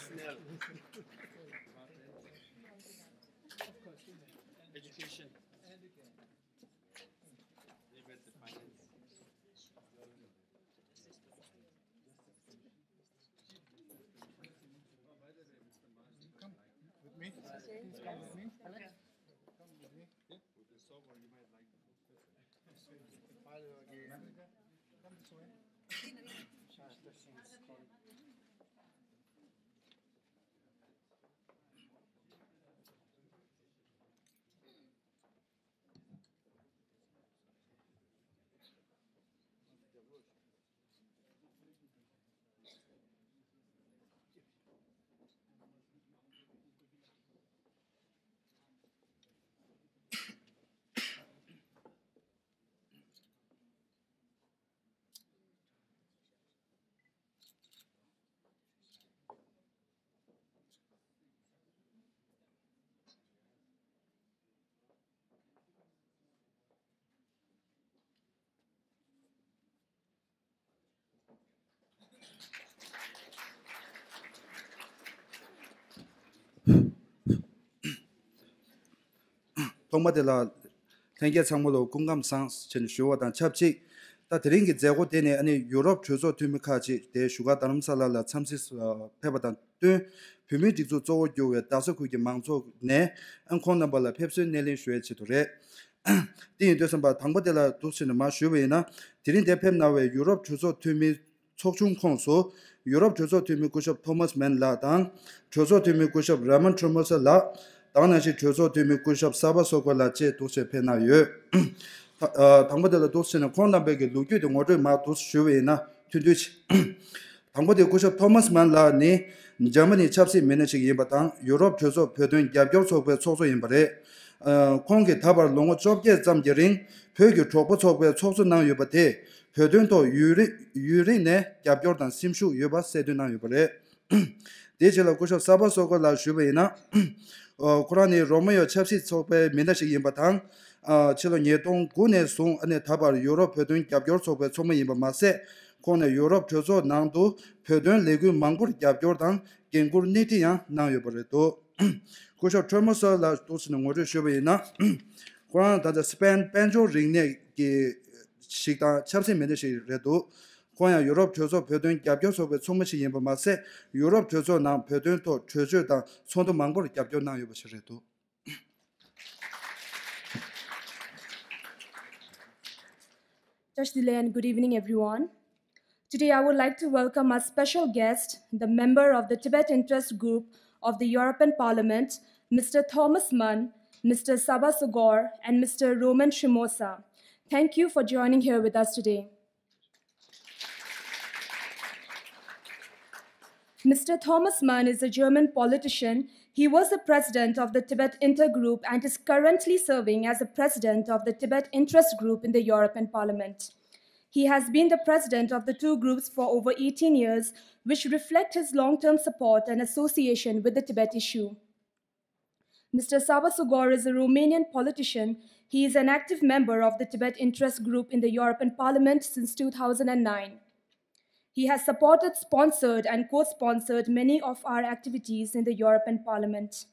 personnel, education, labor, the finance. Come with me. Please come with me. Alex, come with me. Yeah, with the sober, you might like Come this way. 동마들라 생계 상물로 공감상 전슈와단 첩직 다 드린 게 제고 되네 아니 유럽 조조 뒤미까지 대슈가 다름살라 참시스 페바단 또 비미직조 조교에 다서 그게 망조네 안콘나발라 펩스 내린 쉐치도래 띵도선 바 당보들라 도시는 마슈베나 드린 대팸 나웨 유럽 조조 뒤미 촉중 콘소 유럽 조조 뒤미 구숍 토마스 맨라당 조조 뒤미 구숍 라먼 트로머스라 당나시 조조 뒤미 구숍 사바소콜라 제 도시 페나요 당보들 도시는 콘나베게 루규도 모두 마 도시 쇼웨나 튜두치 당보들 구숍 토마스 맨라니 저머니 찹시 매니저 예바당 유럽 조조 표준 겹겹 소배 소소 임바레 공개 다발 농어 좁게 잠저링 표기 좁보 좁에 초소나 유바테 표준도 유리네 겹겹단 심슈 유바 세드나 유바레 대절로 구숍 사바소콜라 쇼웨나 코란이 로마요 찹시 소배 매니저 예바당 chilo nyetong gune sung ane tabar Europe pedun gyabgyor sobe choma yinba mase kone Europe chozo nangdu pedun legu mangur gyabgyor dang gengur niti yang nang yobare do kusho chomosa la dosina ngore shobe yina koran dada Spain banjo ringne ki shikda chapsi mende shi redo konya Europe chozo pedun gyabgyor sobe choma shi yinba mase Europe chozo nang pedun to chozo dang sondu mangur gyabgyor nang yobare redo Judge Delay and good evening, everyone. Today, I would like to welcome our special guest, the member of the Tibet Interest Group of the European Parliament, Mr. Thomas Mann, Mr. Saba Sogor, and Mr. Roman Shimosa. Thank you for joining here with us today. Mr. Thomas Mann is a German politician. He was the president of the Tibet Intergroup and is currently serving as the president of the Tibet Interest Group in the European Parliament. He has been the president of the two groups for over 18 years, which reflect his long-term support and association with the Tibet issue. Mr. Saba Sogor is a Romanian politician. He is an active member of the Tibet Interest Group in the European Parliament since 2009. He has supported, sponsored, and co-sponsored many of our activities in the European Parliament.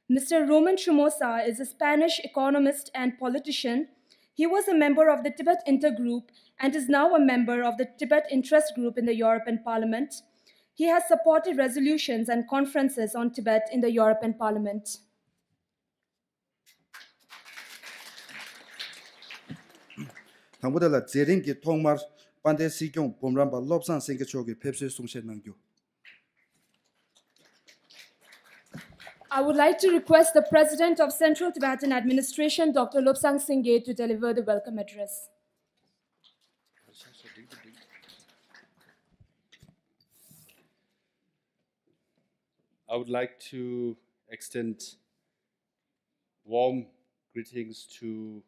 Mr. Roman Shimosa is a Spanish economist and politician. He was a member of the Tibet Intergroup and is now a member of the Tibet Interest Group in the European Parliament. He has supported resolutions and conferences on Tibet in the European Parliament. 당보다라 제링기 통말 반대 시경 봄람바 롭산 생겨초기 펩시 송셰낭교 I would like to request the President of Central Tibetan Administration, Dr. Lobsang Singye, to deliver the welcome address. I would like to extend warm greetings to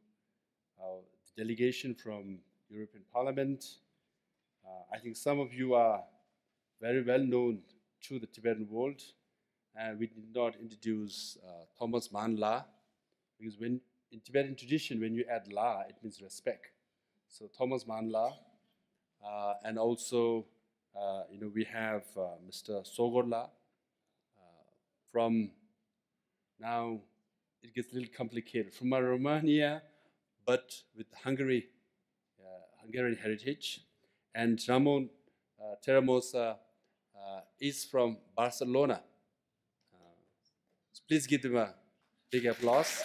our delegation from European Parliament. I think some of you are very well known to the Tibetan world, and we did not introduce Thomas Mann La, because in Tibetan tradition, when you add La, it means respect. So Thomas Mann La, and also we have Mr. Sogor La, from, now it gets a little complicated, from Romania, but with Hungarian heritage. And Ramon Terramosa is from Barcelona. So please give them a big applause.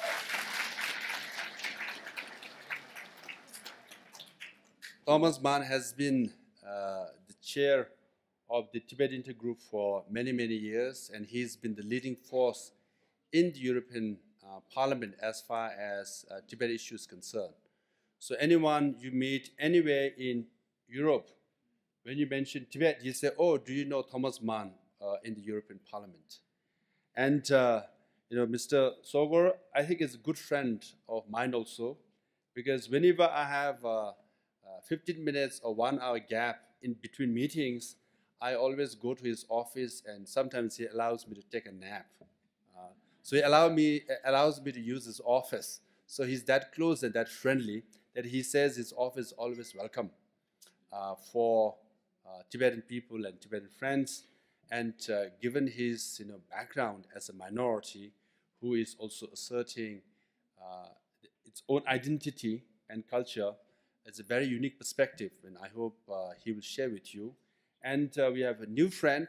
Thomas Mann has been the chair of the Tibet Intergroup for many, many years, and he's been the leading force in the European Parliament as far as Tibet issues concerned. So anyone you meet anywhere in Europe, when you mention Tibet, you say, oh, do you know Thomas Mann in the European Parliament? And Mr. Sogor, I think is a good friend of mine also, because whenever I have 15 minutes or 1 hour gap in between meetings, I always go to his office, and sometimes he allows me to take a nap. So he allows me to use his office. So he's that close and that friendly that he says his office is always welcome for Tibetan people and Tibetan friends. And given his background as a minority who is also asserting its own identity and culture, it's a very unique perspective, and I hope he will share with you. And we have a new friend,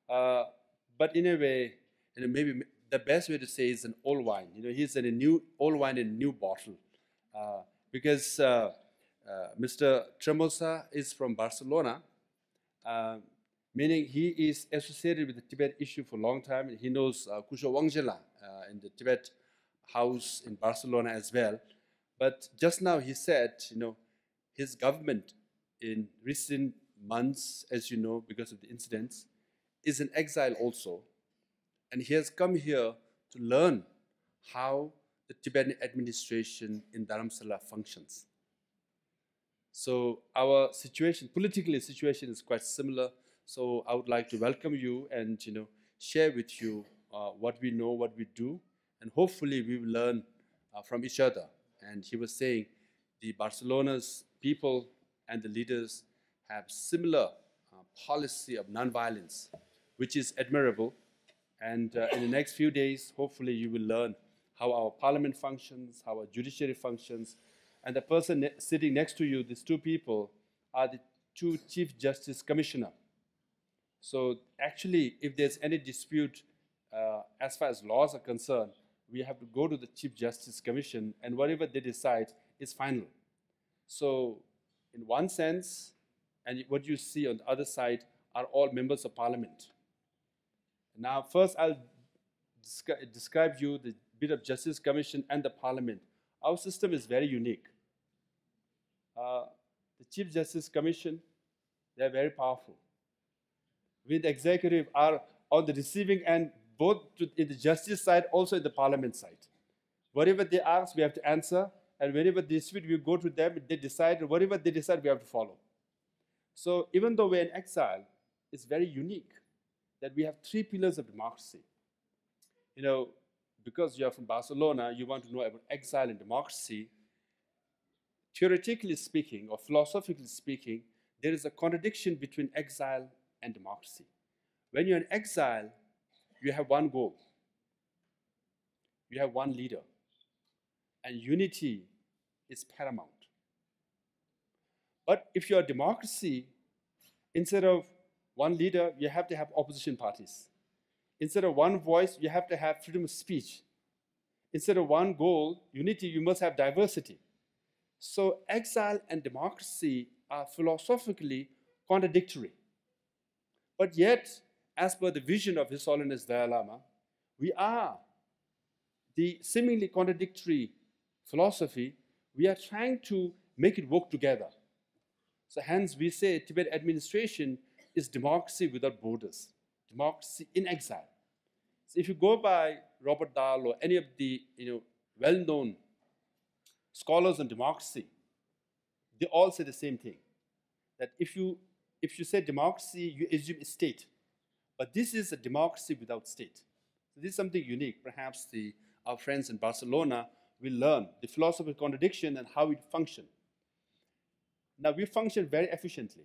but in a way, maybe the best way to say is an old wine. He's in a new old wine in a new bottle, because Mr. Tremosa is from Barcelona, meaning he is associated with the Tibet issue for a long time. He knows Kusho Wangjela in the Tibet house in Barcelona as well. But just now he said, his government in recent months, as you know, because of the incidents, is in exile also. And he has come here to learn how the Tibetan administration in Dharamsala functions. So our situation, politically, situation is quite similar. So I would like to welcome you and share with you what we know, what we do, and hopefully we will learn from each other. And he was saying the Barcelona's people and the leaders have similar policy of nonviolence, which is admirable. And in the next few days, hopefully you will learn how our parliament functions, how our judiciary functions. And the person sitting next to you, these two people, are the two Chief Justice Commissioner. So actually, if there's any dispute as far as laws are concerned, we have to go to the Chief Justice Commission, and whatever they decide is final. So in one sense, and what you see on the other side are all members of parliament. Now, first I'll describe you the bit of Justice Commission and the parliament. Our system is very unique. The Chief Justice Commission, they're very powerful. We, the executive, are on the receiving end, both in the justice side, also in the parliament side. Whatever they ask, we have to answer, and whenever they dispute, we go to them, they decide, and whatever they decide, we have to follow. So even though we're in exile, it's very unique that we have 3 pillars of democracy. Because you're from Barcelona, you want to know about exile and democracy. Theoretically speaking, or philosophically speaking, there is a contradiction between exile and democracy. When you're in exile, you have one goal. You have one leader. And unity is paramount. But if you're a democracy, instead of one leader, you have to have opposition parties. Instead of one voice, you have to have freedom of speech. Instead of one goal, unity, you must have diversity. So exile and democracy are philosophically contradictory. But yet, as per the vision of His Holiness Dalai Lama, we are the seemingly contradictory philosophy, we are trying to make it work together. So hence we say Tibet administration is democracy without borders, democracy in exile. So if you go by Robert Dahl or any of the well-known scholars on democracy, they all say the same thing, that if you say democracy, you assume a state. But this is a democracy without state. So this is something unique. Perhaps our friends in Barcelona will learn the philosophical contradiction and how it functions. Now, we function very efficiently.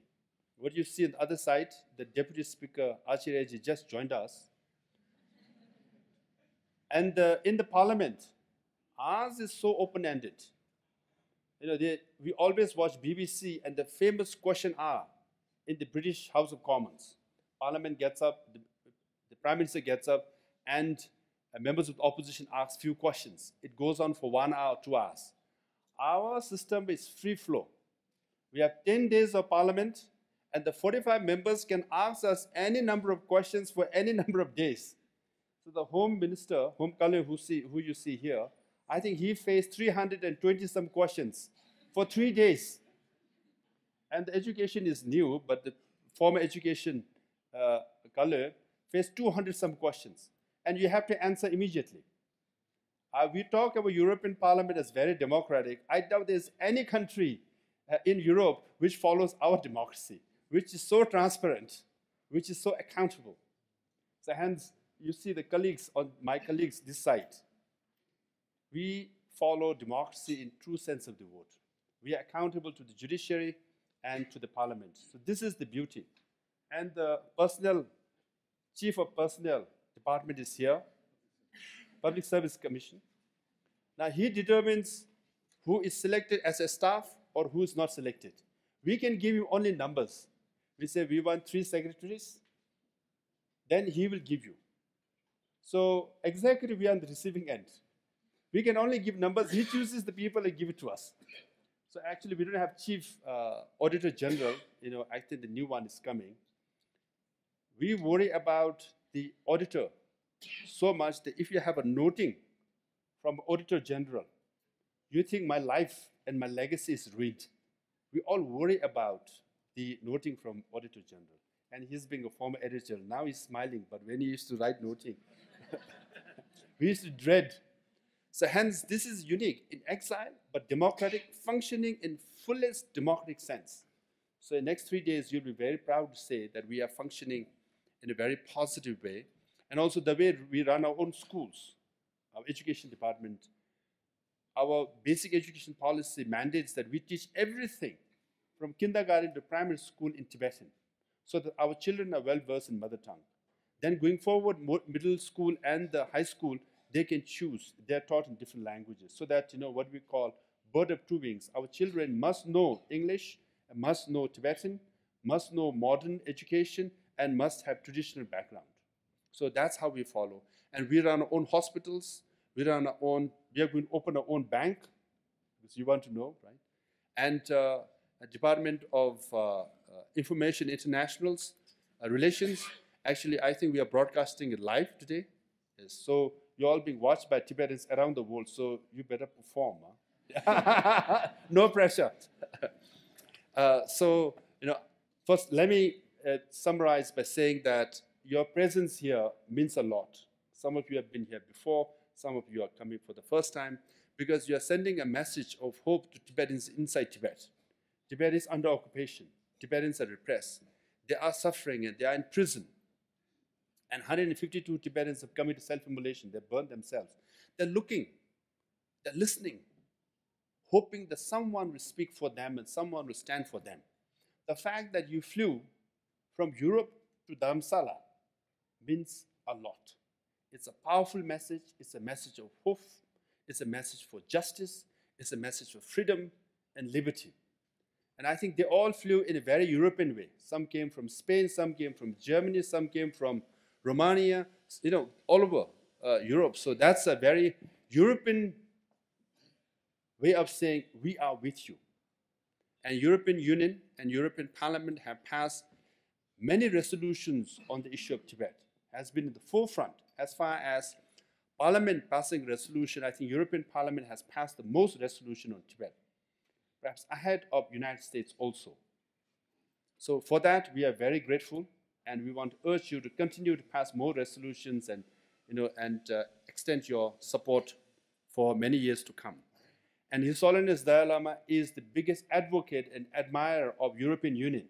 What you see on the other side, the Deputy Speaker, Achiryaji, just joined us. And in the parliament, ours is so open-ended. You know, we always watch BBC and the famous question hour in the British House of Commons. Parliament gets up, the Prime Minister gets up, and members of the opposition ask few questions. It goes on for 1 hour, 2 hours. Our system is free flow. We have 10 days of Parliament, and the 45 members can ask us any number of questions for any number of days. So the Home Minister, Home Kalyan, who you see here, I think he faced 320 some questions for 3 days. And the education is new, but the former education Kalyan faced 200 some questions. And you have to answer immediately. We talk about European Parliament as very democratic. I doubt there's any country in Europe which follows our democracy, which is so transparent, which is so accountable. So hence, you see the colleagues, on my colleagues this side. We follow democracy in true sense of the word. We are accountable to the judiciary and to the parliament. So this is the beauty. And the chief of personnel department is here, Public Service Commission. Now he determines who is selected as a staff or who is not selected. We can give you only numbers. We say we want 3 secretaries, then he will give you. So executive, we are on the receiving end. We can only give numbers. He chooses the people and give it to us. So actually, we don't have chief auditor general. You know, I think the new one is coming. We worry about the auditor so much that if you have a noting from auditor general, you think my life and my legacy is ruined. We all worry about the noting from auditor general. And he's being a former editor. Now he's smiling, but when he used to write noting, we used to dread. So hence, this is unique in exile, but democratic, functioning in fullest democratic sense. So in the next 3 days, you'll be very proud to say that we are functioning in a very positive way. And also the way we run our own schools, our education department, our basic education policy mandates that we teach everything from kindergarten to primary school in Tibetan, so that our children are well versed in mother tongue. Then going forward, middle school and the high school, they can choose. They're taught in different languages, so that, you know, what we call bird of two wings. Our children must know English, must know Tibetan, must know modern education, and must have traditional background. So that's how we follow. And we run our own hospitals. We are going to open our own bank, because you want to know, right? And a Department of Information Internationals Relations. Actually, I think we are broadcasting it live today. Yes, so you're all being watched by Tibetans around the world, so you better perform. Huh? No pressure. So, you know, first let me summarize by saying that your presence here means a lot. Some of you have been here before. Some of you are coming for the first time, because you are sending a message of hope to Tibetans inside Tibet. Tibet is under occupation. Tibetans are repressed. They are suffering and they are in prison. And 152 Tibetans have committed self-immolation. They burned themselves. They're looking, they're listening, hoping that someone will speak for them and someone will stand for them. The fact that you flew from Europe to Dharamsala means a lot. It's a powerful message. It's a message of hope. It's a message for justice. It's a message for freedom and liberty. And I think they all flew in a very European way. Some came from Spain, some came from Germany, some came from Romania, you know, all over Europe. So that's a very European way of saying we are with you. And European Union and European Parliament have passed many resolutions on the issue of Tibet. Has been in the forefront as far as Parliament passing resolution. I think European Parliament has passed the most resolution on Tibet, perhaps ahead of United States also. So for that, we are very grateful, and we want to urge you to continue to pass more resolutions and, you know, extend your support for many years to come. And His Holiness Dalai Lama is the biggest advocate and admirer of European Union.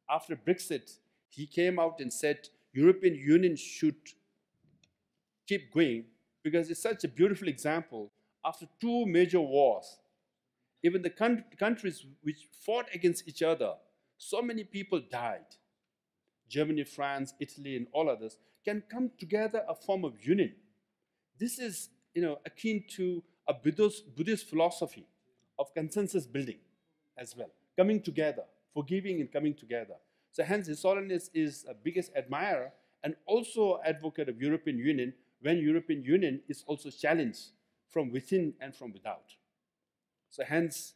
After Brexit, he came out and said European Union should keep going, because it's such a beautiful example. After 2 major wars, even the countries which fought against each other, so many people died. Germany, France, Italy, and all others can come together, a form of union. this is, akin to a Buddhist philosophy of consensus building as well, coming together, forgiving and coming together. So hence, His Holiness is a biggest admirer and also advocate of European Union when European Union is also challenged from within and from without. So hence,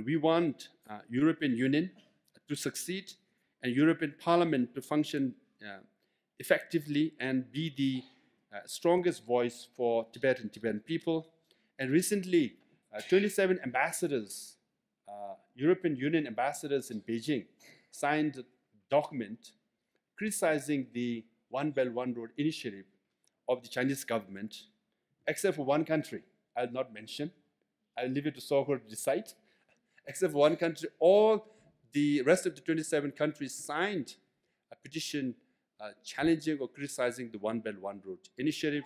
we want European Union to succeed and European Parliament to function effectively and be the strongest voice for Tibet and Tibetan people. And recently, 27 ambassadors, European Union ambassadors in Beijing, signed a document criticizing the One Belt, One Road initiative of the Chinese government, except for one country I'll not mention. I'll leave it to Sohor to decide. Except for one country, all the rest of the 27 countries signed a petition challenging or criticizing the One Belt, One Road initiative.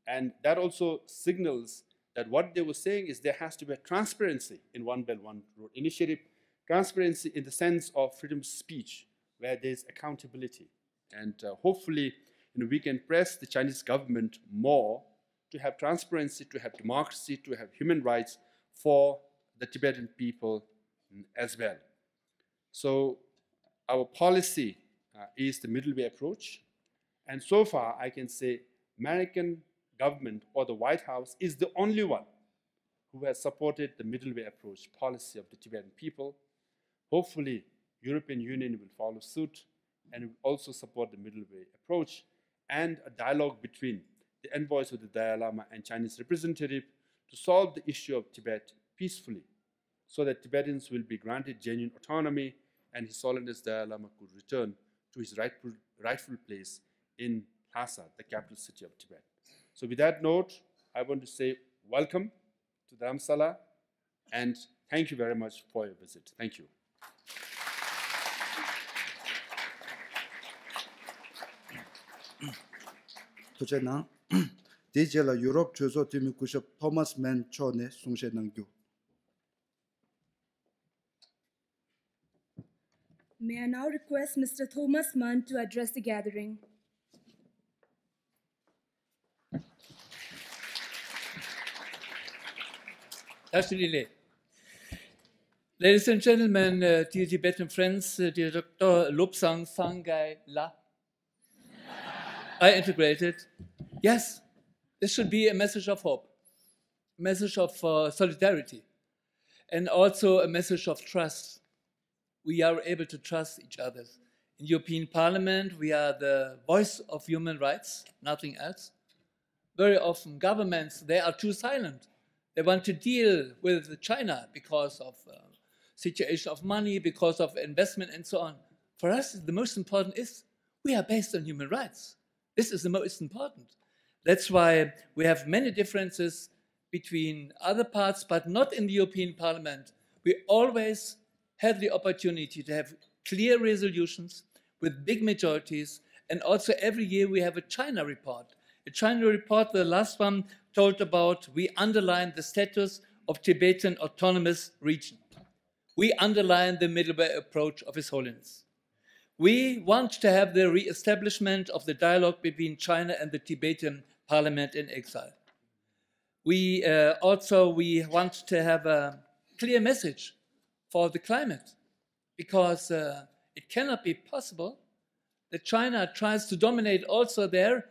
And that also signals that what they were saying is there has to be a transparency in One Belt, One Road initiative, transparency in the sense of freedom of speech, where there's accountability. And hopefully, we can press the Chinese government more to have transparency, to have democracy, to have human rights for the Tibetan people as well. So our policy is the middle way approach. And so far, I can say American government or the White House is the only one who has supported the middle way approach policy of the Tibetan people. Hopefully, European Union will follow suit and will also support the middle way approach and a dialogue between the envoys of the Dalai Lama and Chinese representative to solve the issue of Tibet peacefully so that Tibetans will be granted genuine autonomy and His Holiness Dalai Lama could return to his rightful place in Lhasa, the capital city of Tibet. So with that note, I want to say welcome to Dharamsala and thank you very much for your visit. Thank you. 도제나 디젤라 유럽 주소 팀이 구십 토마스 맨 초네 숭셰능규. May I now request Mr. Thomas Mann to address the gathering. Ladies and gentlemen, dear Tibetan friends, dear Dr. Lobsang Sangay La, I integrated. Yes, this should be a message of hope, a message of solidarity, and also a message of trust. We are able to trust each other. In European Parliament, we are the voice of human rights, nothing else. Very often, governments, they are too silent. They want to deal with China because of situation of money, because of investment, and so on. For us, the most important is we are based on human rights. This is the most important. That's why we have many differences between other parts, but not in the European Parliament. We always had the opportunity to have clear resolutions with big majorities, and also every year we have a China report. A China report, the last one, told about we underline the status of Tibetan autonomous region. We underline the middle way approach of His Holiness. We want to have the re-establishment of the dialogue between China and the Tibetan Parliament in exile. We want to have a clear message for the climate, because it cannot be possible that China tries to dominate also there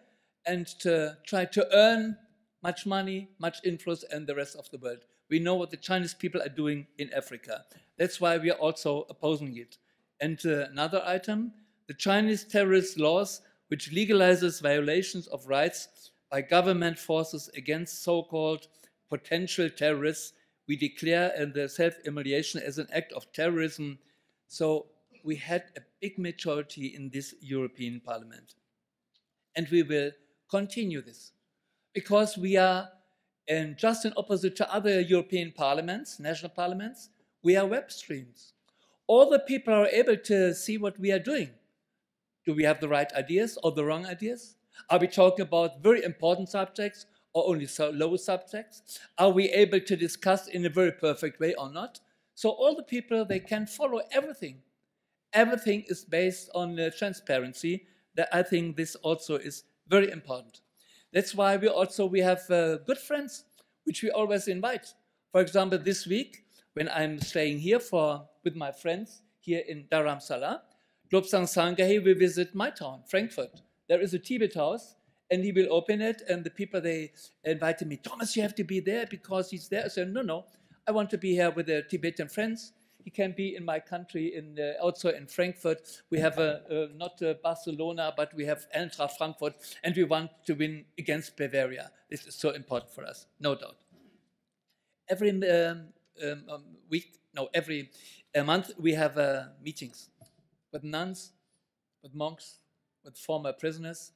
and to try to earn much money, much influence in the rest of the world. We know what the Chinese people are doing in Africa. That's why we are also opposing it. And another item, the Chinese terrorist laws, which legalizes violations of rights by government forces against so-called potential terrorists, we declare the self-immolation as an act of terrorism. So we had a big majority in this European Parliament. And we will continue this, because we are just in opposite to other European parliaments, national parliaments, we are web streams. All the people are able to see what we are doing. Do we have the right ideas or the wrong ideas? Are we talking about very important subjects or only so low subjects? Are we able to discuss in a very perfect way or not? So all the people, they can follow everything. Everything is based on transparency. That I think this also is very important. That's why we have good friends, which we always invite. For example, this week, when I'm staying here with my friends here in Dharamsala, Lobsang Sangay will visit my town, Frankfurt. There is a Tibet house, and he will open it, and the people, they invited me, Thomas, you have to be there because he's there. I said, no, I want to be here with the Tibetan friends. He can be in my country, also in Frankfurt. We have not Barcelona, but we have Eintracht Frankfurt, and we want to win against Bavaria. This is so important for us, no doubt. Every month, we have meetings with nuns, with monks, with former prisoners,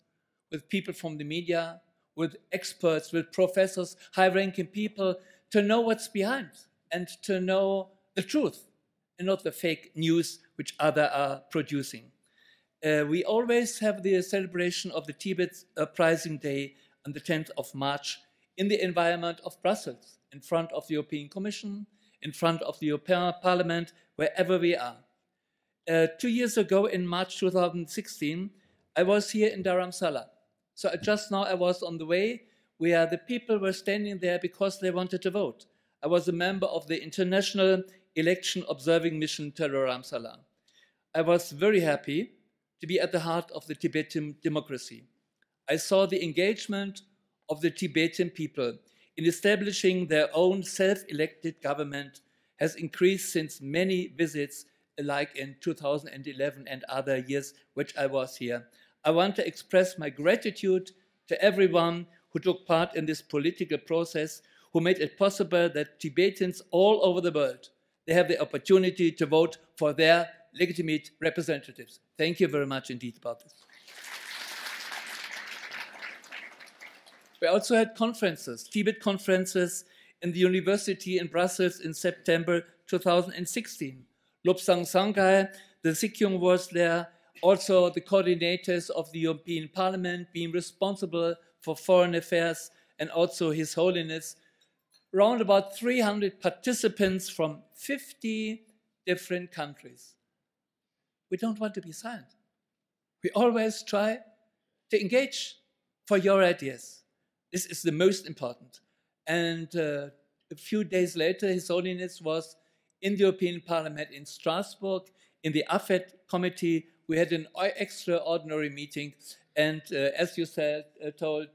with people from the media, with experts, with professors, high-ranking people, to know what's behind and to know the truth and not the fake news which others are producing. We always have the celebration of the Tibet Uprising Day on the 10th of March in the environment of Brussels, in front of the European Commission, in front of the European Parliament, wherever we are. 2 years ago, in March 2016, I was here in Dharamsala. So just now I was on the way where the people were standing there because they wanted to vote. I was a member of the International Election Observing Mission to Dharamsala. I was very happy to be at the heart of the Tibetan democracy. I saw the engagement of the Tibetan people in establishing their own self-elected government has increased since many visits, like in 2011 and other years which I was here. I want to express my gratitude to everyone who took part in this political process, who made it possible that Tibetans all over the world, they have the opportunity to vote for their legitimate representatives. Thank you very much indeed about this. We also had conferences, Tibet conferences in the university in Brussels in September 2016. Lobsang Sangay, the Sikyong was there, also the coordinators of the European Parliament being responsible for foreign affairs, and also His Holiness. Around about 300 participants from 50 different countries. We don't want to be silent. We always try to engage for your ideas. This is the most important. And a few days later, His Holiness was in the European Parliament in Strasbourg, in the AFET committee. We had an extraordinary meeting, and as you said, told,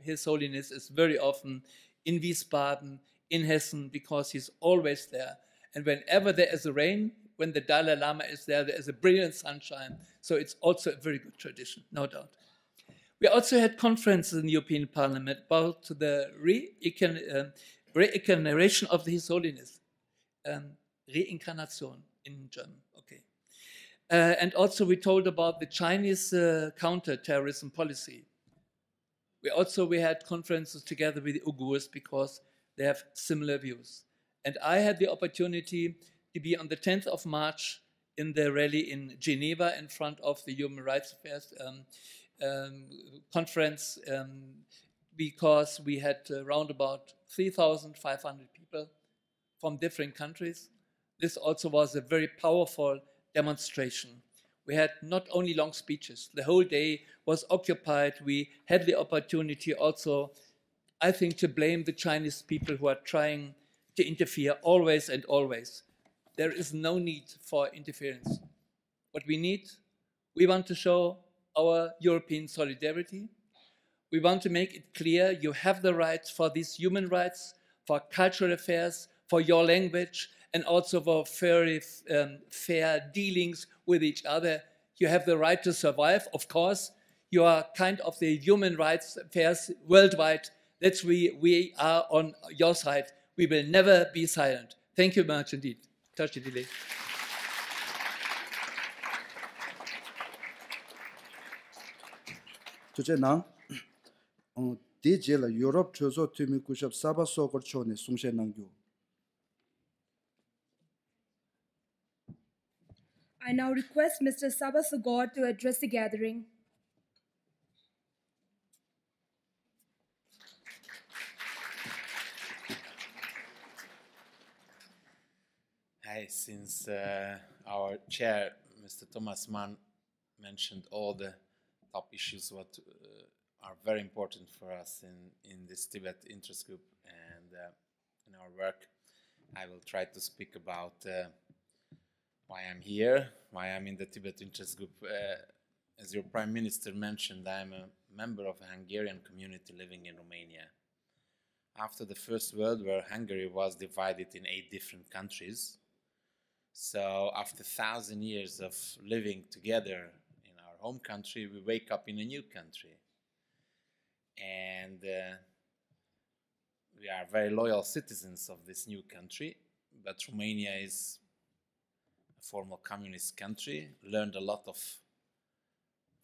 His Holiness is very often in Wiesbaden, in Hessen, because he's always there. And whenever there is a rain, when the Dalai Lama is there, there is a brilliant sunshine. So it's also a very good tradition, no doubt. We also had conferences in the European Parliament about the reincarnation of His Holiness. Reincarnation in German, okay. And also we told about the Chinese counter-terrorism policy. We had conferences together with the Uyghurs because they have similar views. And I had the opportunity to be on the 10th of March in the rally in Geneva in front of the Human Rights Affairs conference because we had around about 3,500 people from different countries. This also was a very powerful demonstration. We had not only long speeches, the whole day was occupied. We had the opportunity also, I think, to blame the Chinese people who are trying to interfere always and always. There is no need for interference. What we need, we want to show our European solidarity. We want to make it clear you have the rights for these human rights, for cultural affairs, for your language, and also for fair dealings with each other. You have the right to survive, of course. You are kind of the human rights affairs worldwide. That's we are on your side. We will never be silent. Thank you very much indeed. Touch the delay. 주제 나 디젤 유럽 저소 투미 구샵 사바소 거초네 숭셰 남규. I now request Mr. Sabasugod to address the gathering. Hi, since our chair, Mr. Thomas Mann, mentioned all the top issues what are very important for us in this Tibet interest group and in our work. I will try to speak about why I'm here, why I'm in the Tibet interest group. As your Prime Minister mentioned, I'm a member of a Hungarian community living in Romania. After the First World War, Hungary was divided in 8 different countries. So after 1,000 years of living together in our home country, we wake up in a new country. And we are very loyal citizens of this new country, but Romania is a former communist country, learned a lot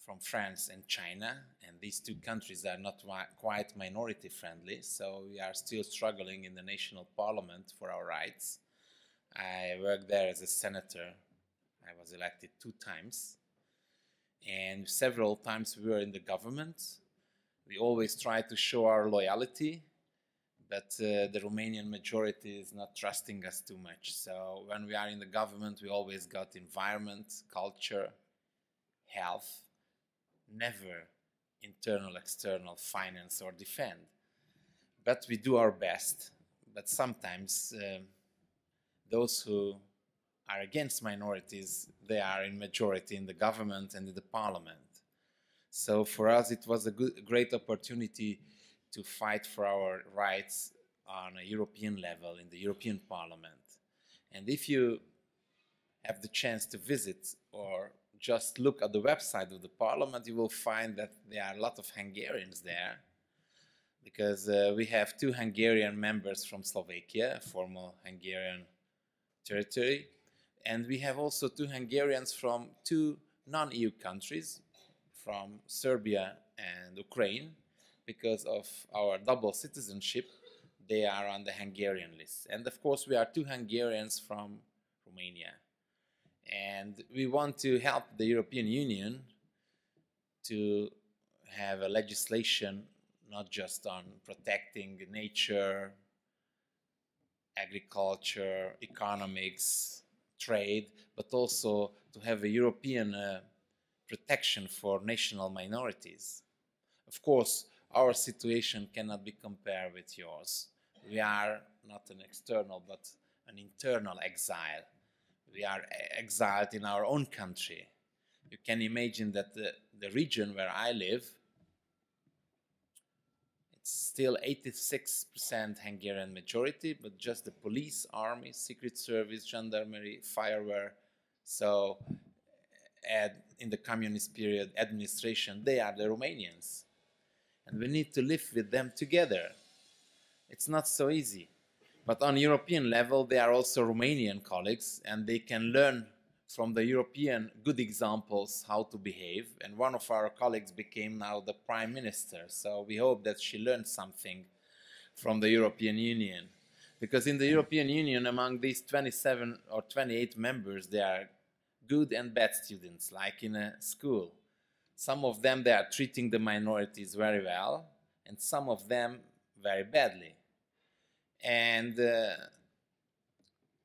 from France and China, and these 2 countries are not quite minority friendly, so we are still struggling in the national parliament for our rights. I worked there as a senator. I was elected 2 times, and several times we were in the government. We always try to show our loyalty, but the Romanian majority is not trusting us too much. So when we are in the government, we always got environment, culture, health, never internal, external, finance or defend. But we do our best. But sometimes those who are against minorities, they are in majority in the government and in the parliament. So for us, it was a great opportunity to fight for our rights on a European level in the European Parliament. And if you have the chance to visit or just look at the website of the Parliament, you will find that there are a lot of Hungarians there, because we have 2 Hungarian members from Slovakia, former Hungarian territory, and we have also 2 Hungarians from 2 non-EU countries, from Serbia and Ukraine. Because of our double citizenship, they are on the Hungarian list. And of course, we are 2 Hungarians from Romania. And we want to help the European Union to have a legislation not just on protecting nature, agriculture, economics, trade, but also to have a European protection for national minorities. Of course, our situation cannot be compared with yours. We are not an external, but an internal exile. We are exiled in our own country. You can imagine that the region where I live, it's still 86% Hungarian majority, but just the police, army, secret service, gendarmerie, fireware. So in the communist period administration, they are the Romanians. And we need to live with them together. It's not so easy. But on European level, they are also Romanian colleagues, and they can learn from the European good examples how to behave. And one of our colleagues became now the Prime Minister. So we hope that she learned something from the European Union. Because in the European Union, among these 27 or 28 members, there are good and bad students, like in a school. Some of them, they are treating the minorities very well, and some of them very badly. And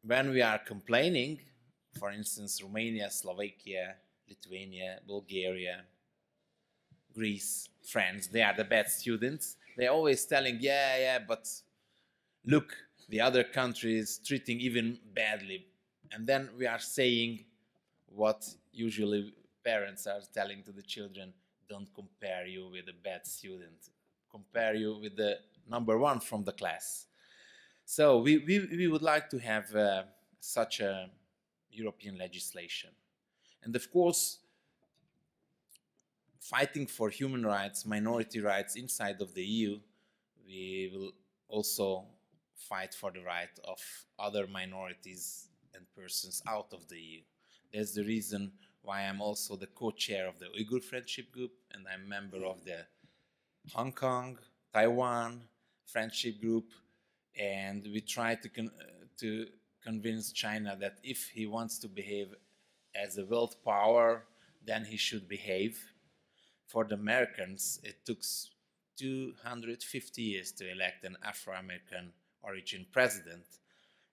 when we are complaining, for instance, Romania, Slovakia, Lithuania, Bulgaria, Greece, France, they are the bad students. They're always telling, yeah, but look, the other country is treating even badly. And then we are saying what usually parents are telling to the children: don't compare you with a bad student. Compare you with the number 1 from the class. So we would like to have such a European legislation. And of course, fighting for human rights, minority rights inside of the EU, we will also fight for the right of other minorities and persons out of the EU. That's the reason why I'm also the co-chair of the Uyghur Friendship Group, and I'm a member of the Hong Kong, Taiwan Friendship Group, and we try to convince China that if he wants to behave as a world power, then he should behave. For the Americans, it took 250 years to elect an Afro-American origin president.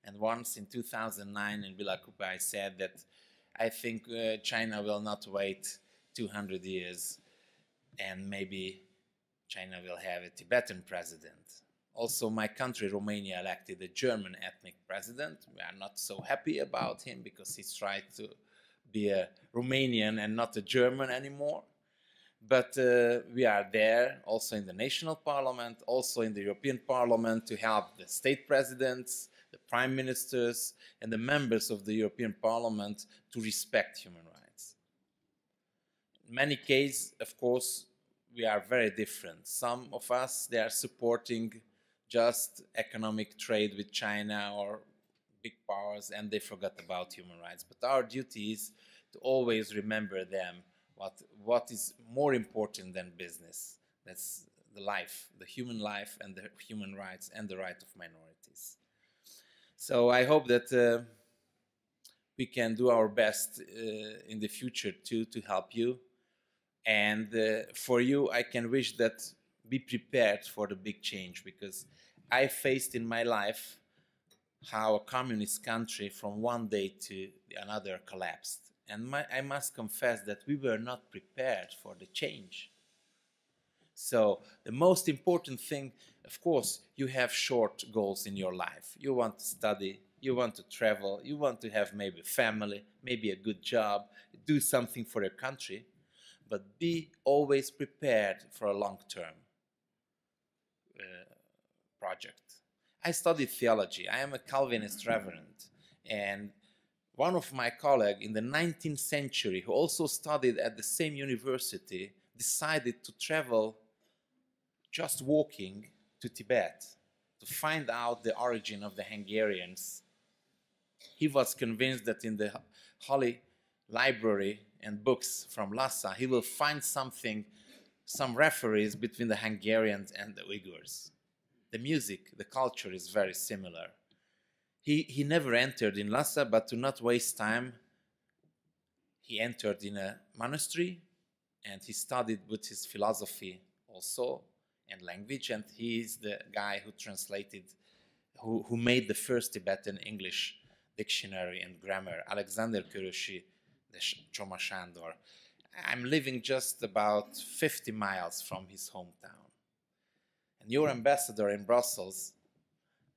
And once in 2009 in Villa Coupe, I said that I think China will not wait 200 years, and maybe China will have a Tibetan president. Also, my country, Romania, elected a German ethnic president. We are not so happy about him because he's tried to be a Romanian and not a German anymore. But we are there also in the national parliament, also in the European Parliament to help the state presidents, the prime ministers, and the members of the European Parliament to respect human rights. In many cases, of course, we are very different. Some of us, they are supporting just economic trade with China or big powers, and they forgot about human rights. But our duty is to always remember them, what is more important than business. That's the life, the human life and the human rights and the right of minorities. So I hope that we can do our best in the future to help you. And for you, I can wish that be prepared for the big change, because I faced in my life how a communist country from one day to another collapsed. And I must confess that we were not prepared for the change. So the most important thing, of course, you have short goals in your life. You want to study, you want to travel, you want to have maybe a family, maybe a good job, do something for your country, but be always prepared for a long-term project. I studied theology. I am a Calvinist reverend, and one of my colleagues in the 19th century, who also studied at the same university, decided to travel just walking to Tibet to find out the origin of the Hungarians. He was convinced that in the Holy Library and books from Lhasa, he will find something, some referees between the Hungarians and the Uyghurs. The music, the culture is very similar. He never entered in Lhasa, but to not waste time, he entered in a monastery and he studied Buddhist philosophy also and language, and he is the guy who translated, who made the first Tibetan English dictionary and grammar, Alexander Körösi de Csoma Sándor. I'm living just about 50 miles from his hometown. And your ambassador in Brussels,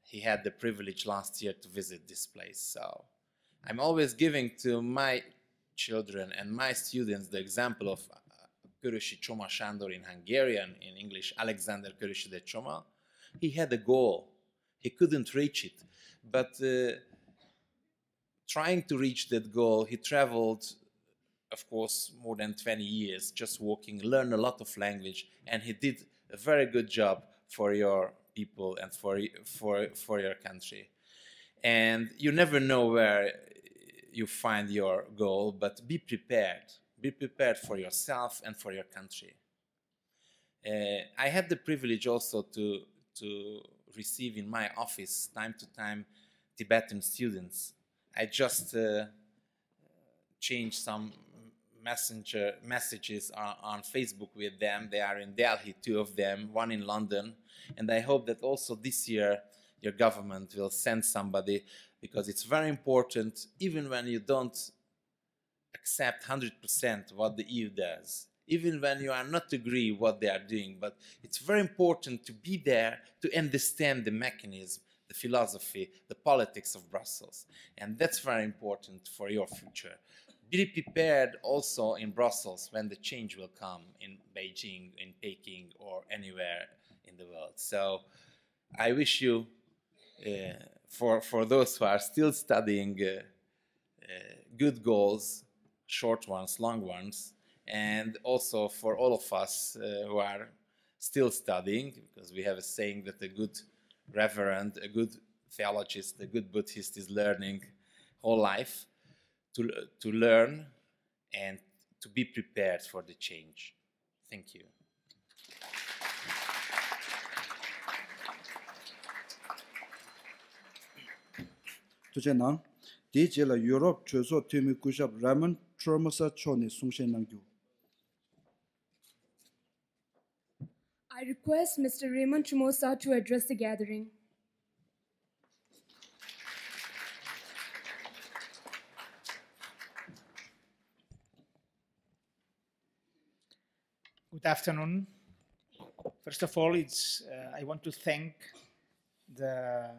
he had the privilege last year to visit this place. So I'm always giving to my children and my students the example of Körösi Csoma Sándor in Hungarian, in English, Alexander Körösi de Csoma. He had a goal. He couldn't reach it. But trying to reach that goal, he traveled, of course, more than 20 years, just walking, learned a lot of language, and he did a very good job for your people and for your country. And you never know where you find your goal, but be prepared. Be prepared for yourself and for your country. I had the privilege also to receive in my office, time to time, Tibetan students. I just changed some messages on Facebook with them. They are in Delhi, 2 of them, 1 in London. And I hope that also this year your government will send somebody, because it's very important, even when you don't accept 100% what the EU does, even when you are not agree what they are doing, but it's very important to be there to understand the mechanism, the philosophy, the politics of Brussels. And that's very important for your future. Be prepared also in Brussels when the change will come in Beijing, in Peking, or anywhere in the world. So I wish you, for those who are still studying, good goals, short ones, long ones, and also for all of us who are still studying, because we have a saying that a good reverend, a good theologist, a good Buddhist is learning whole life, to learn and to be prepared for the change. Thank you. 두제낭 디제라 유럽 최소 팀이 구샵 라멘 트로머사 촌의 숭신낭규. I request Mr. Raymond Chumosa to address the gathering. Good afternoon. First of all, I want to thank the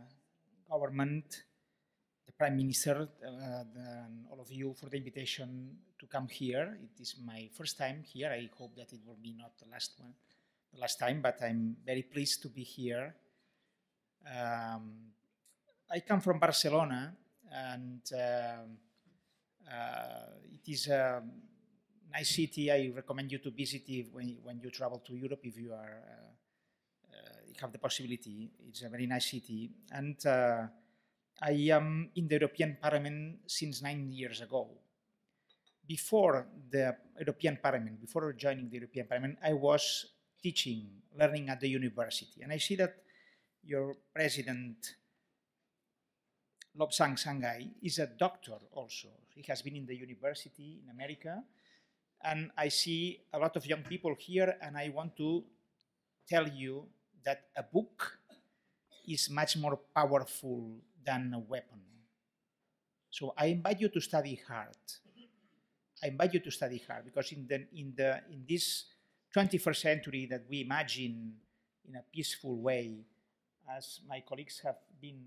government, the Prime Minister, and all of you for the invitation to come here. It is my first time here. I hope that it will be not the last time, but I'm very pleased to be here. I come from Barcelona, and it is a nice city. I recommend you to visit it when you travel to Europe, if you have the possibility. It's a very nice city. And I am in the European Parliament since 9 years ago. Before the European Parliament, before joining the European Parliament, I was teaching, learning at the university. And I see that your president, Lobsang Sangay, is a doctor also. He has been in the university in America. And I see a lot of young people here, and I want to tell you that a book is much more powerful than a weapon. So I invite you to study hard. I invite you to study hard, because in this 21st century that we imagine in a peaceful way, as my colleagues have been,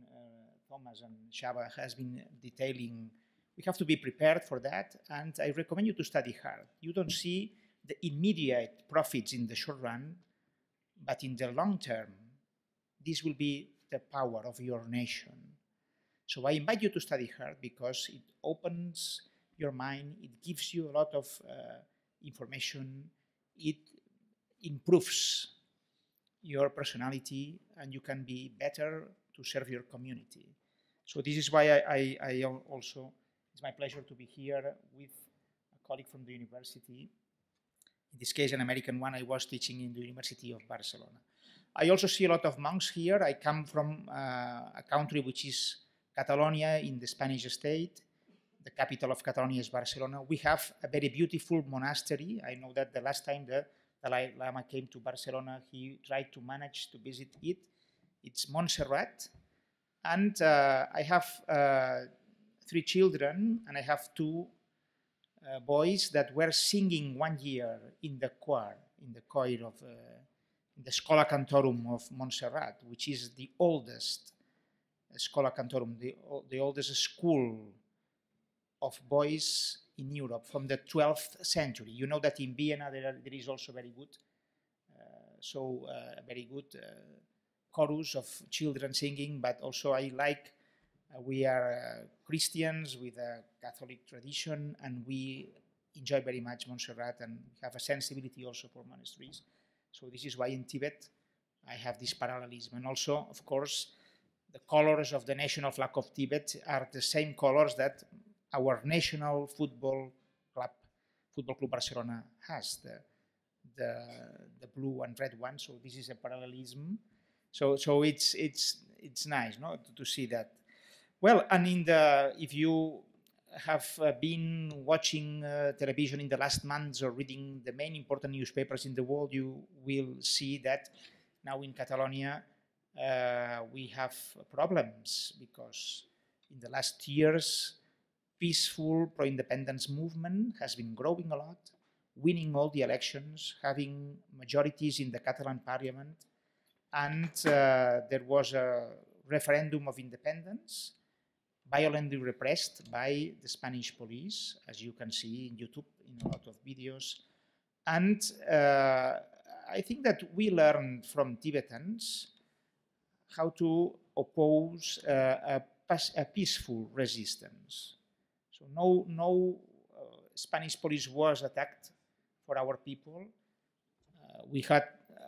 Thomas and Shaba has been detailing, we have to be prepared for that, and I recommend you to study hard. You don't see the immediate profits in the short run, but in the long term, this will be the power of your nation. So I invite you to study hard, because it opens your mind, it gives you a lot of information, it improves your personality, and you can be better to serve your community. So this is why I also, it's my pleasure to be here with a colleague from the university. In this case, an American one. I was teaching in the University of Barcelona. I also see a lot of monks here. I come from a country which is Catalonia in the Spanish state. The capital of Catalonia is Barcelona. We have a very beautiful monastery. I know that the last time the Dalai Lama came to Barcelona, he tried to manage to visit it. It's Montserrat. And I have 3 children, and I have 2 boys that were singing 1 year in the choir of the Schola Cantorum of Montserrat, which is the oldest Schola Cantorum, the oldest school of boys in Europe from the 12th century. You know that in Vienna there is also very good, very good chorus of children singing, but also I like, we are Christians with a Catholic tradition, and we enjoy very much Montserrat and have a sensibility also for monasteries. So this is why in Tibet I have this parallelism. And also, of course, the colors of the national flag of Tibet are the same colors that our national football club Barcelona has, the blue and red one. So this is a parallelism. So it's nice, no, to see that. Well, and if you have been watching television in the last months or reading the main important newspapers in the world, you will see that now in Catalonia we have problems, because in the last years peaceful pro-independence movement has been growing a lot, winning all the elections, having majorities in the Catalan parliament, and there was a referendum of independence, violently repressed by the Spanish police, as you can see in YouTube in a lot of videos. And I think that we learned from Tibetans how to oppose a peaceful resistance. So no Spanish police was attacked for our people. We had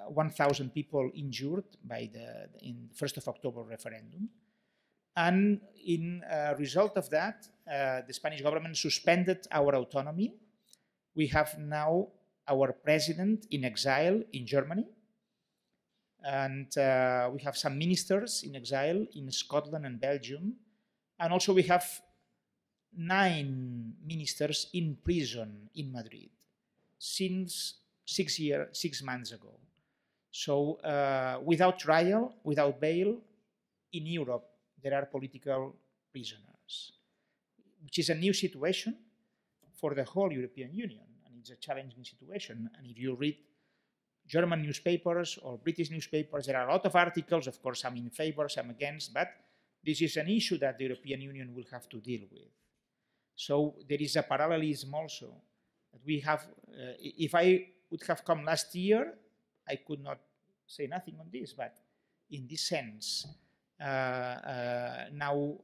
1,000 people injured by in the 1st of October referendum. And in result of that, the Spanish government suspended our autonomy. We have now our president in exile in Germany. And we have some ministers in exile in Scotland and Belgium. And also we have 9 ministers in prison in Madrid since 6 months ago. So without trial, without bail, in Europe, there are political prisoners, which is a new situation for the whole European Union, and it's a challenging situation. And if you read German newspapers or British newspapers, there are a lot of articles, of course, some in favor, some against, but this is an issue that the European Union will have to deal with. So there is a parallelism also. That we have, if I would have come last year, I could not say nothing on this, but in this sense, now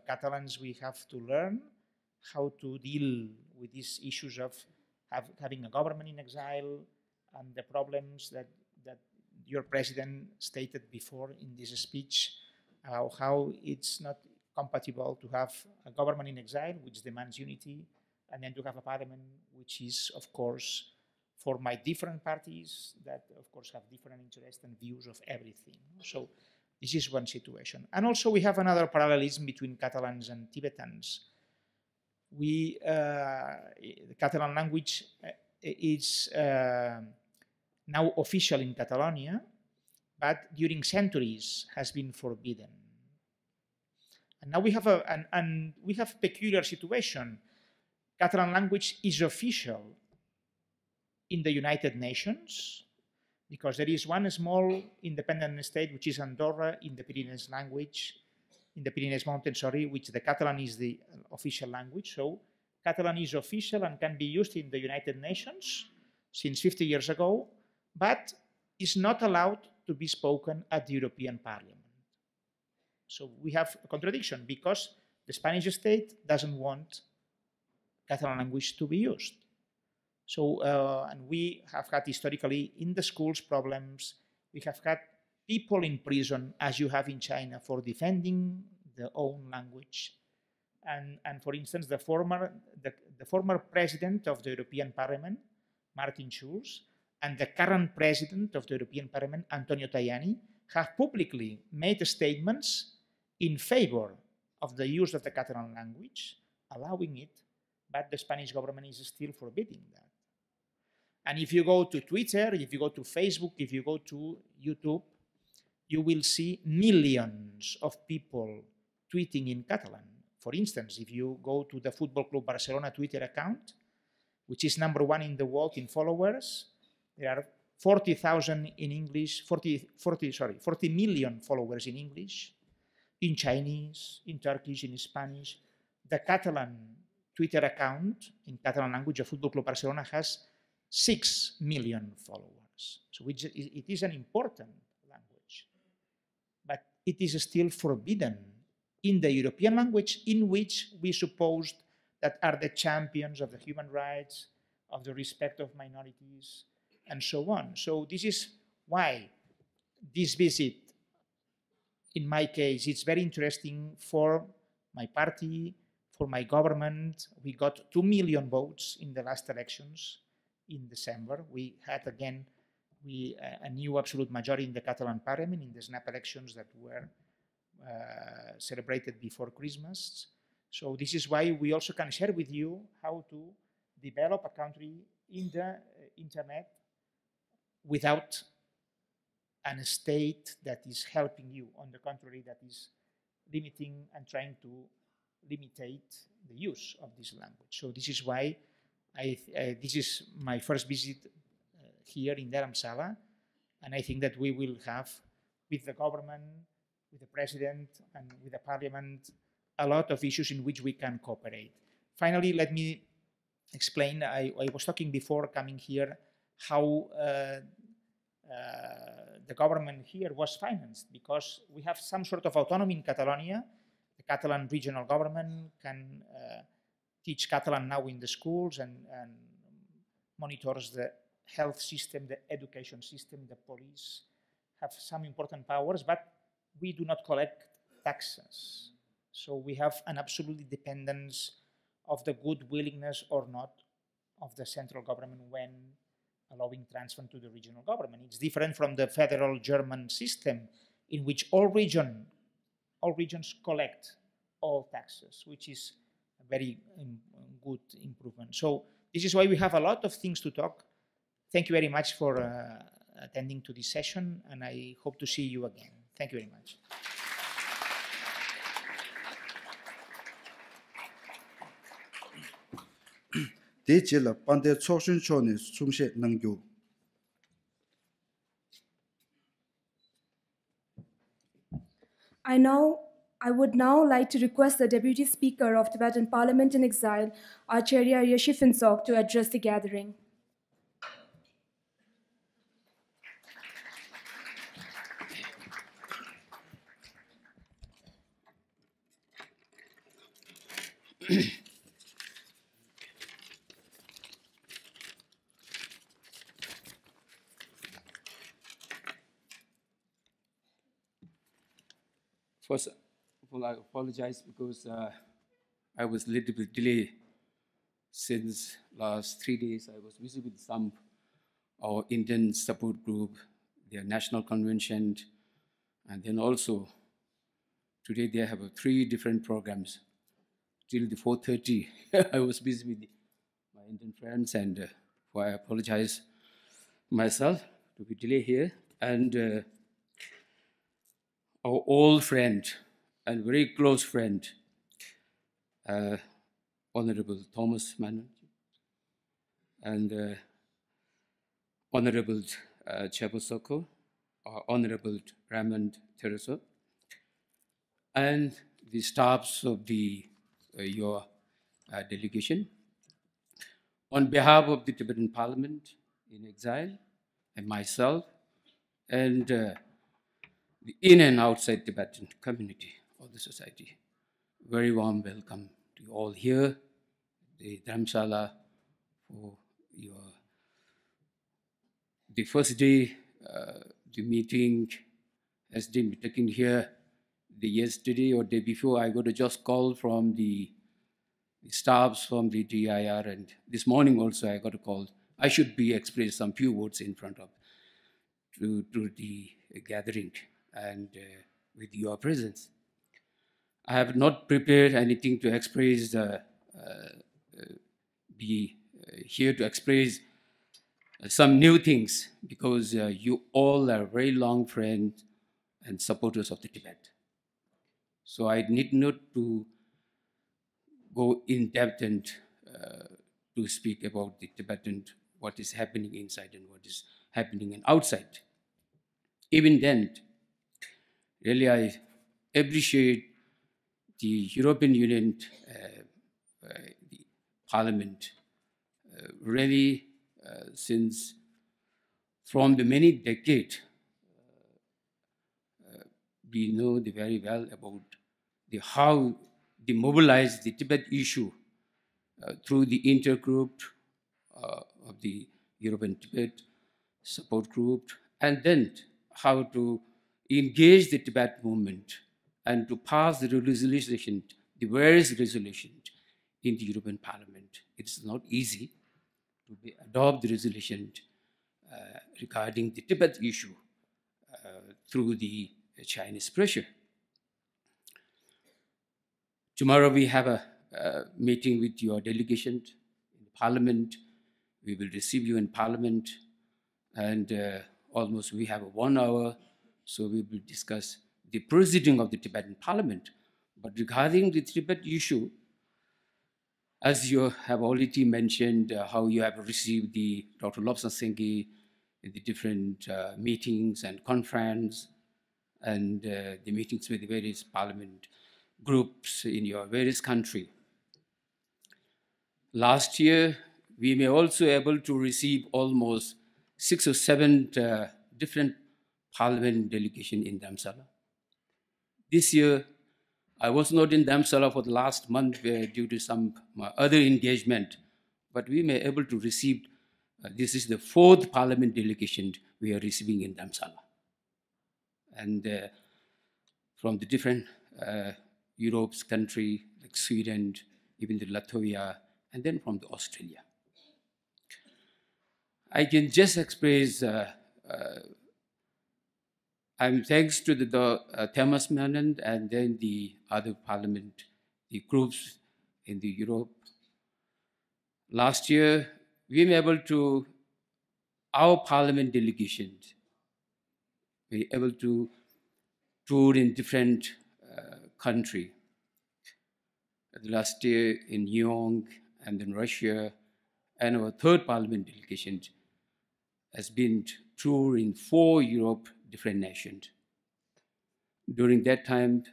Catalans, we have to learn how to deal with these issues of having a government in exile and the problems that your president stated before in this speech, how it's not compatible to have a government in exile, which demands unity, and then to have a parliament, which is, of course, for my different parties that, of course, have different interests and views of everything. So this is one situation. And also we have another parallelism between Catalans and Tibetans. The Catalan language is now official in Catalonia, but during centuries has been forbidden. And now we have a peculiar situation. Catalan language is official in the United Nations because there is one small independent state, which is Andorra, in the Pyrenees language, in the Pyrenees Mountains, sorry, which the Catalan is the official language. So Catalan is official and can be used in the United Nations since 50 years ago, but is not allowed to be spoken at the European Parliament. So we have a contradiction because the Spanish state doesn't want Catalan language to be used. So, and we have had historically in the schools problems. We have had people in prison, as you have in China, for defending their own language. And for instance, the former president of the European Parliament, Martin Schulz, and the current president of the European Parliament, Antonio Tajani, have publicly made statements in favor of the use of the Catalan language, allowing it, but the Spanish government is still forbidding that. And if you go to Twitter, if you go to Facebook, if you go to YouTube, you will see millions of people tweeting in Catalan. For instance, if you go to the Football Club Barcelona Twitter account, which is #1 in the world in followers, there are 40,000 in English, 40 million followers in English, in Chinese, in Turkish, in Spanish. The Catalan Twitter account in Catalan language of Football Club Barcelona has 6 million followers. So it is an important language, but it is still forbidden in the European language in which we supposed that are the champions of the human rights, of the respect of minorities, and so on. So this is why this visit, in my case, it's very interesting for my party, for my government. We got 2 million votes in the last elections in December. We had again a new absolute majority in the Catalan Parliament in the snap elections that were celebrated before Christmas. So this is why we also can share with you how to develop a country in the internet without a state that is helping you. On the contrary, that is limiting and trying to limitate the use of this language. So this is why this is my first visit here in Dharamsala, and I think that we will have, with the government, with the president, and with the parliament, a lot of issues in which we can cooperate. Finally, let me explain. I was talking before coming here how the government here was financed, because we have some sort of autonomy in Catalonia. The Catalan regional government can teach Catalan now in the schools and monitors the health system, the education system, the police have some important powers, but we do not collect taxes. So we have an absolute dependence of the good willingness or not of the central government when allowing transfer to the regional government. It's different from the federal German system in which all regions collect all taxes, which is a very good improvement. So this is why we have a lot of things to talk. Thank you very much for attending to this session, and I hope to see you again. Thank you very much. Dechila pande chokshun chone sumshe nangyo. I would now like to request the Deputy Speaker of Tibetan Parliament in Exile, Acharya Yeshi Finsok, to address the gathering. First of all, I apologize because I was a little bit delayed since last 3 days. I was busy with some our Indian support group, their national convention, and then also today they have 3 different programs till the 4:30. I was busy with my Indian friends, and I apologize myself to be delayed here. And our old friend and very close friend, Honorable Thomas Mann, and Honorable Chebosoko, Honorable Raymond Tereso, and the staffs of your delegation. On behalf of the Tibetan Parliament in Exile, and myself, and the in and outside Tibetan community of the society, very warm welcome to you all here, the Dharamsala, for the first day, the meeting has been taken here. The yesterday or day before, I got a just call from the staffs from the DIR, and this morning also I got a call. I should be express some few words in front of to the gathering and with your presence. I have not prepared anything to express, be here to express some new things, because you all are very long friends and supporters of the Tibet. So I need not to go in depth and to speak about the Tibetan, what is happening inside and what is happening outside. Even then, really I appreciate the European Union, the Parliament, really since from the many decades, we know very well about how they mobilize the Tibet issue through the intergroup of the European Tibet support group, and then how to engage the Tibet movement and to pass the resolution, the various resolutions in the European Parliament. It's not easy to adopt the resolution regarding the Tibet issue through the Chinese pressure. Tomorrow we have a meeting with your delegation in Parliament. We will receive you in Parliament, and almost we have 1 hour, so we will discuss the proceeding of the Tibetan Parliament. But regarding the Tibet issue, as you have already mentioned, how you have received the Dr. Lobsang Singhi in the different meetings and conference, and the meetings with the various parliament groups in your various country. Last year, we were also able to receive almost 6 or 7 different parliament delegation in Dharamsala. This year, I was not in Dharamsala for the last month due to some other engagement, but we were able to receive, this is the 4th parliament delegation we are receiving in Dharamsala. And from the different Europe's country, like Sweden, even the Latvia, and then from the Australia. I can just express, I'm thanks to the Thomas Mann and then the other parliament, the groups in the Europe. Last year, we were able to, our parliament delegations, we were able to tour in different country. Last year in New York and in Russia, and our 3rd parliament delegation has been tour in 4 Europe different nations. during that time,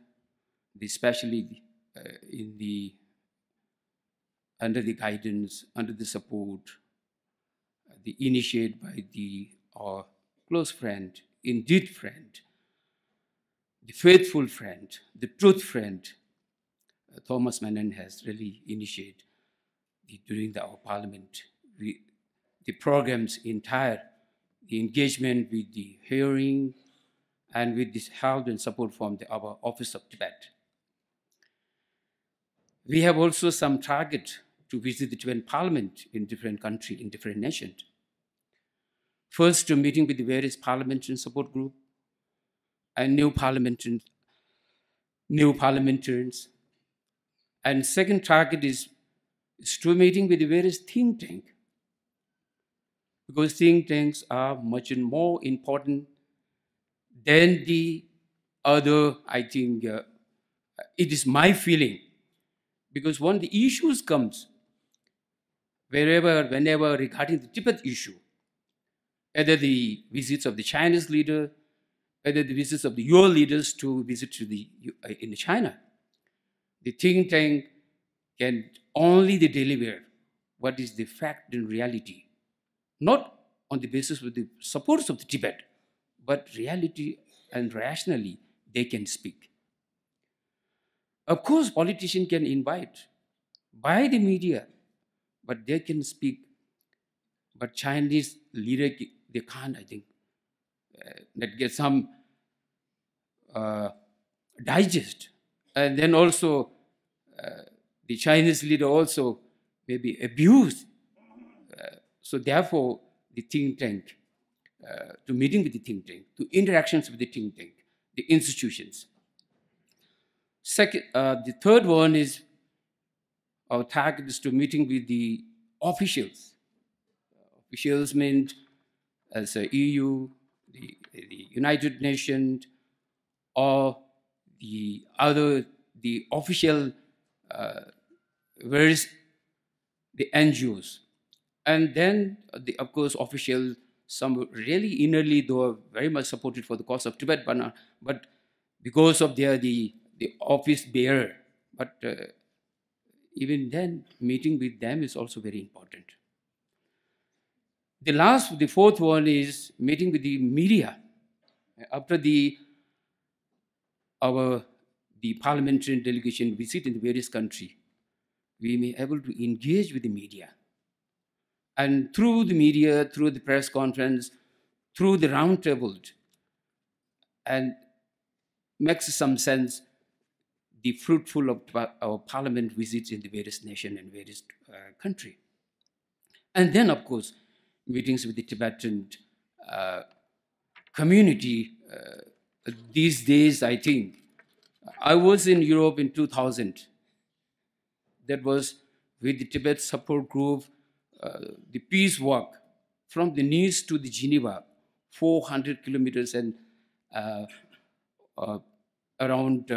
especially under the guidance, under the support, the initiated by our close friend, indeed friend, the faithful friend, the truth friend, Thomas Mann has really initiated during our parliament, the programs entire, the engagement with the hearing, and with this help and support from our Office of Tibet. We have also some target to visit the Tibetan parliament in different countries, in different nations. First, to meeting with the various parliamentary support group and new parliamentarians. And second target is to meeting with the various think tanks, because think tanks are much more important than the other, I think, it is my feeling, because when the issues comes, whenever regarding the Tibet issue, either the visits of the Chinese leader, either the visits of your leaders to visit in China, the think tank can only deliver what is the fact and reality, not on the basis of the supporters of the Tibet, but reality and rationally they can speak. Of course, politicians can invite by the media, but they can speak. But Chinese leader, they can't, I think, that get some digest. And then also, the Chinese leader also may be abused. So therefore, the think tank, to meeting with the think tank, to interactions with the think tank, the institutions. Second, the third one is our target is to meeting with the officials. Officials meant as EU, the United Nations, or the official various the NGOs. And then, of course, officials, some really innerly, they were very much supported for the cause of Tibet, but because of the office bearer. But even then, meeting with them is also very important. The fourth one is meeting with the media. After the parliamentary delegation visit in the various countries, we may be able to engage with the media. And through the media, through the press conference, through the round table, and makes some sense the fruitful of our parliament visits in the various nations and various countries. And then, of course, meetings with the Tibetan community. These days, I think, I was in Europe in 2000. That was with the Tibet support group, the peace walk from the Nice to the Geneva, 400 kilometers, and around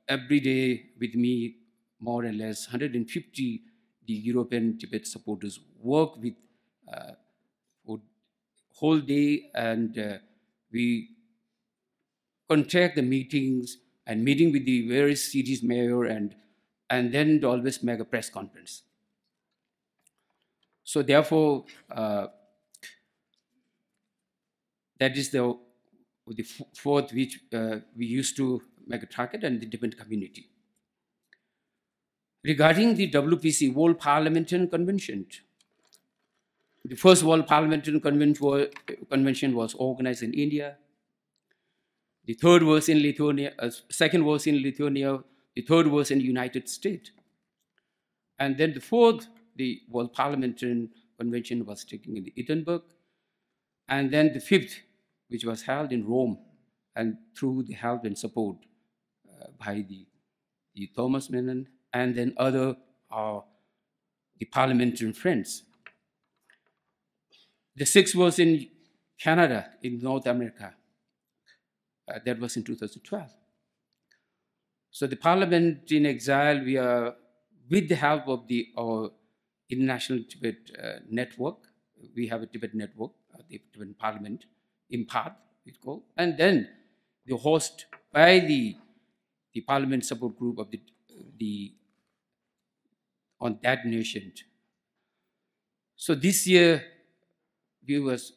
every day with me, more or less 150 the European Tibet supporters work with whole day, and we contact the meetings and meeting with the various cities mayor, and then to always make a press conference. So therefore, that is the fourth which we used to make a target, and the Tibetan community. Regarding the WPC, World Parliamentary Convention, the first World Parliamentary Convention was organized in India. The third was in Lithuania, second was in Lithuania, the third was in the United States. And then the fourth, the World Parliamentary Convention was taken in Edinburgh. And then the fifth, which was held in Rome, and through the help and support by the Thomas Mann, and then other the parliamentary friends. The sixth was in Canada, in North America. That was in 2012. So the Parliament in Exile, we are, with the help of our International Tibet Network, we have a Tibet network, the Tibetan Parliament, IMPAD, it's called, and then the host by the parliament support group of on that nation. So this year, we was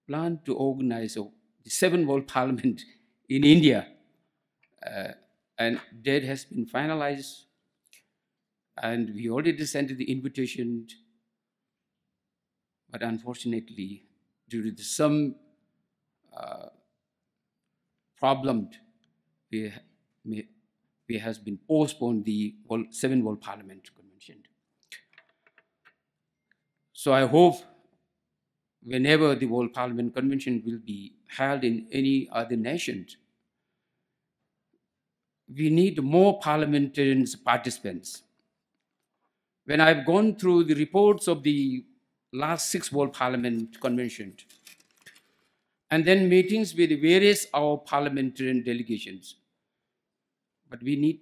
planned to organize the 7th World Parliament in India, and that has been finalized, and we already sent the invitation, but unfortunately, due to some problem, we has been postponed the 7th World Parliament Convention. So I hope whenever the World Parliament Convention will be held in any other nations, we need more parliamentarians participants. When I've gone through the reports of the last 6 World Parliament Conventions, and then meetings with various our parliamentarian delegations, but we need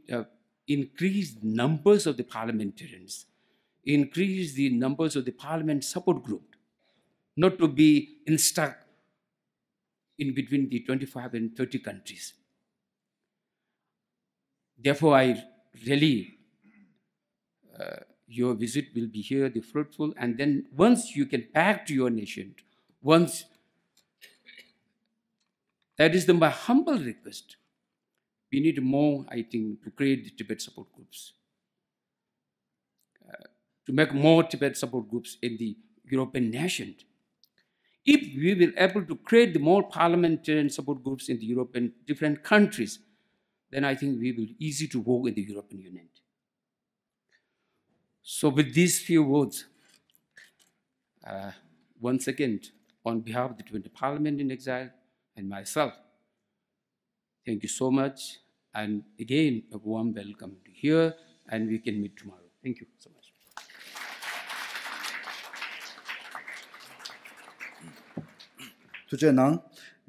increase numbers of the parliamentarians, increase the numbers of the parliament support group, not to be stuck in between the 25 and 30 countries. Therefore, I really, your visit will be here, the fruitful, and then once you get back to your nation, once, that is my humble request. We need more, I think, to create the Tibet support groups, to make more Tibet support groups in the European nations. If we will able to create the more parliamentarian support groups in the European different countries, then I think we will easy to work in the European Union. So with these few words, once again, on behalf of the Tibetan Parliament in Exile and myself, thank you so much. And again, a warm welcome to here, and we can meet tomorrow. Thank you so much. 투제낭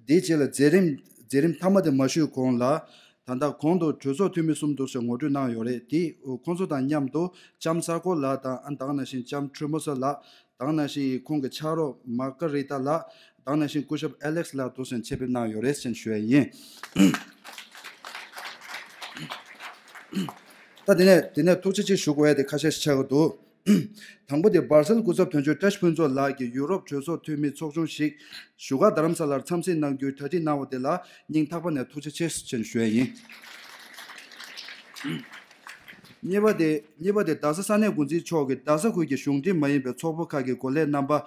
디젤 제림 타마데 마슈 콘라 단다 콘도 조조 투미숨도 성오르나 요레 디 콘소다 냠도 잠사고 라다 안당나신 잠 트르모살라 당나시 콩게 차로 마카리타라 당나신 쿠샵 알렉스 라 도선 체베나 요레 센슈에예 다디네 도치치 슈고에 데 카셰스 차고도 당부대 바르셀 구접 편조 다시분조 라기 유럽 조소 투미 촉중식 슈가 다람살라 참신난 규터디 나오데라 닝타번에 투치체스 전슈에이 니바데 다사산의 군지 초게 다사구게 슝디 마이베 초복하게 골레 넘버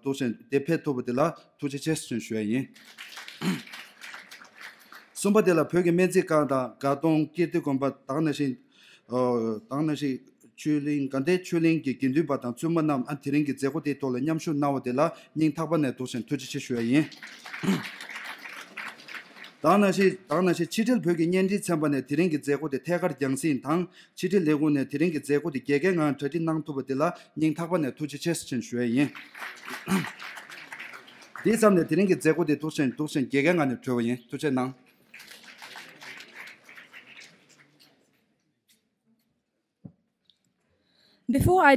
도션 데페토브데라 투치체스 전슈에이 sombadeला phege menje ka da gadong kite komba 당나시 chuling kande chuling ki kindu ba tang chuma nam an thiring ki jego de tole nyamshu nawdela ning thaba ne to sen tuji chi shwe 당나시 치질 벽이 년지 참반에 드린 게 제고 대 태가리 장신 당 치질 내고네 드린 게 제고 대 개개가 저디 낭토버들라 닝 타반에 투지 체스천 슈에이 디삼네 드린 게 제고 대 도선 개개가 네 저기 투제낭 Before I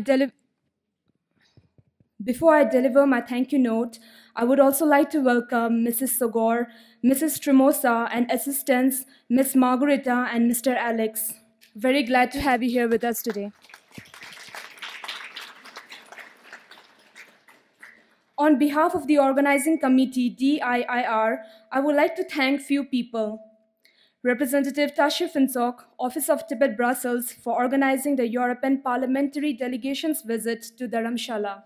deliver my thank you note, I would also like to welcome Mrs. Sogor, Mrs. Tremosa, and assistants Ms. Margarita and Mr. Alex. Very glad to have you here with us today. On behalf of the organizing committee DIIR, I would like to thank few people. Representative Tashi Finsok, Office of Tibet, Brussels, for organizing the European Parliamentary Delegation's visit to Dharamsala.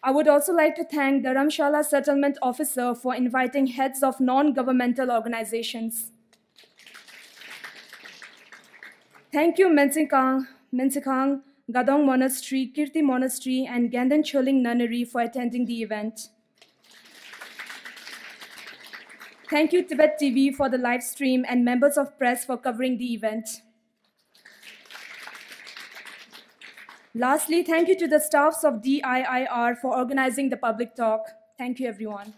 I would also like to thank Dharamsala Settlement Officer for inviting heads of non-governmental organizations. Thank you Mensikang, Gadong Monastery, Kirti Monastery, and Ganden Choling Nunnery for attending the event. Thank you Tibettv for the live stream and members of press for covering the event. Lastly, thank you to the staffs of DIIR for organizing the public talk. Thank you, everyone.